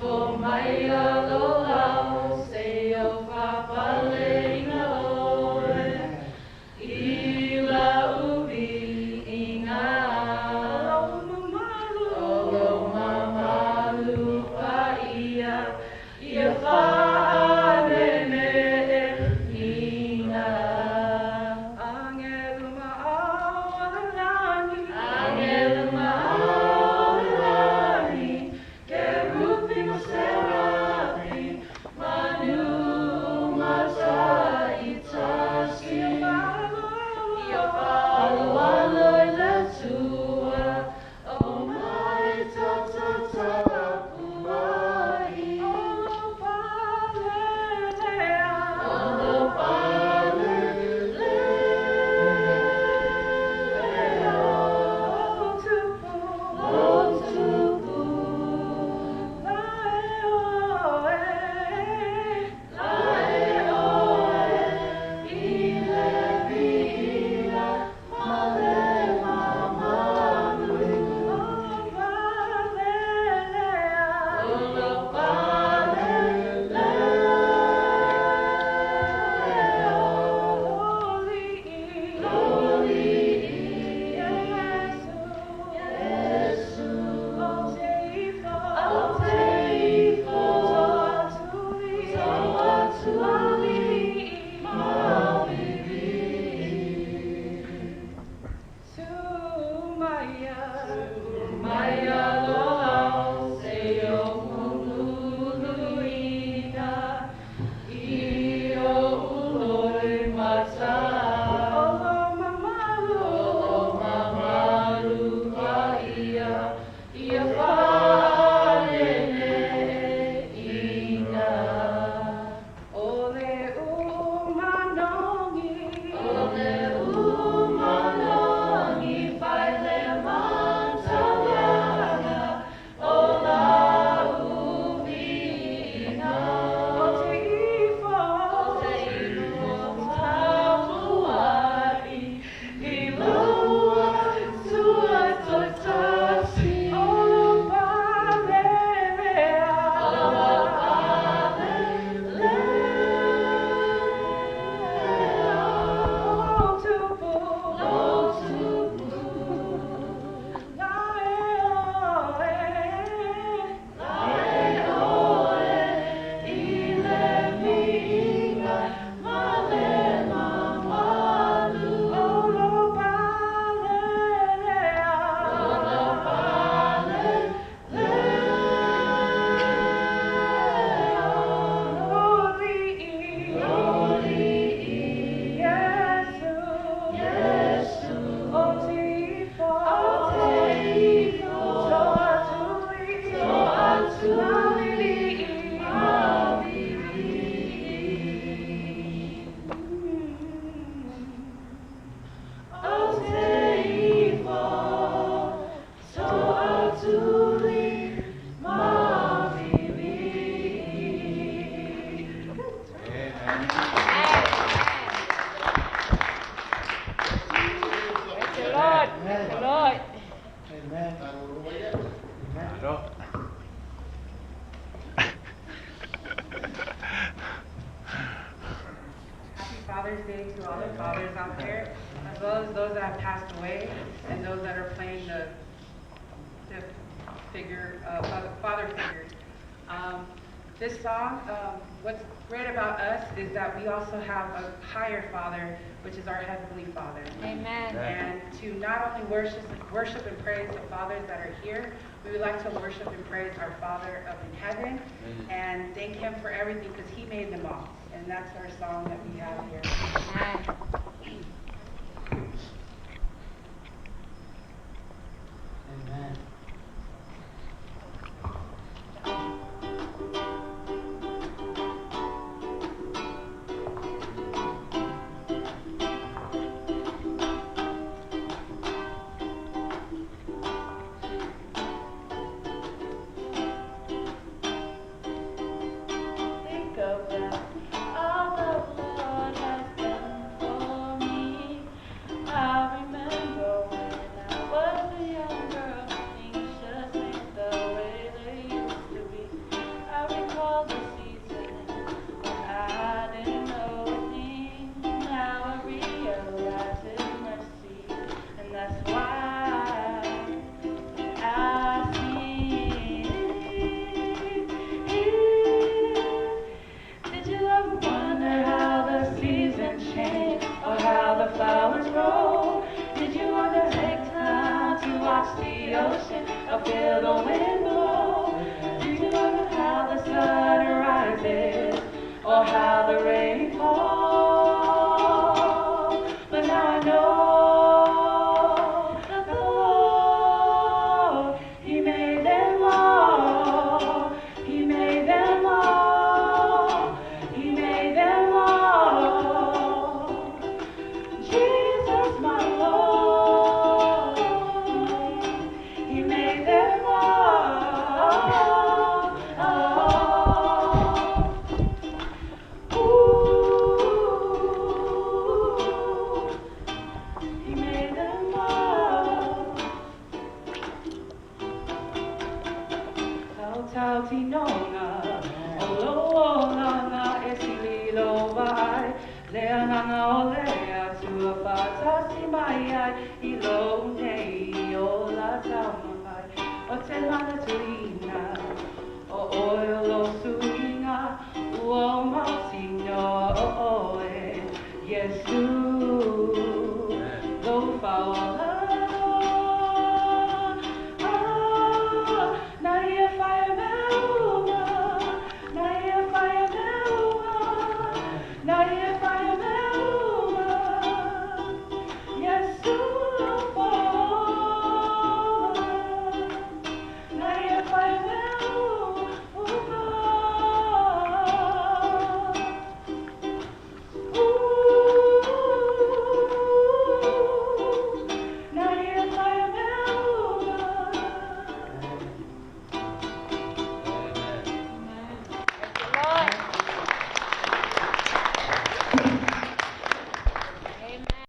For my love, say oh Papa Li'o, ila ubi inga, olo mama lupa ia whanene ina. Angelu ma'aolani, angelu ma'aolani, kerupi serapi, manu masa itasi, ia falo aloi le tua, o mai ta puai, olo palelea, olo palelea, o tupu, Father's Day to all the fathers out there, as well as those that have passed away and those that are playing the father figures. This song, what's great about us is that we also have a higher Father, which is our Heavenly Father. Amen. And to not only worship and praise the fathers that are here, we would like to worship and praise our Father up in heaven and thank Him for everything because He made them all. And that's our song that we have here. Amen. Think about all the Lord has done for me. I remember when I was a young girl tinona, o loa na e sililo vai, lea nana o lea tua patasi mai ai, I lo nei o la taumai, o te mana tuina,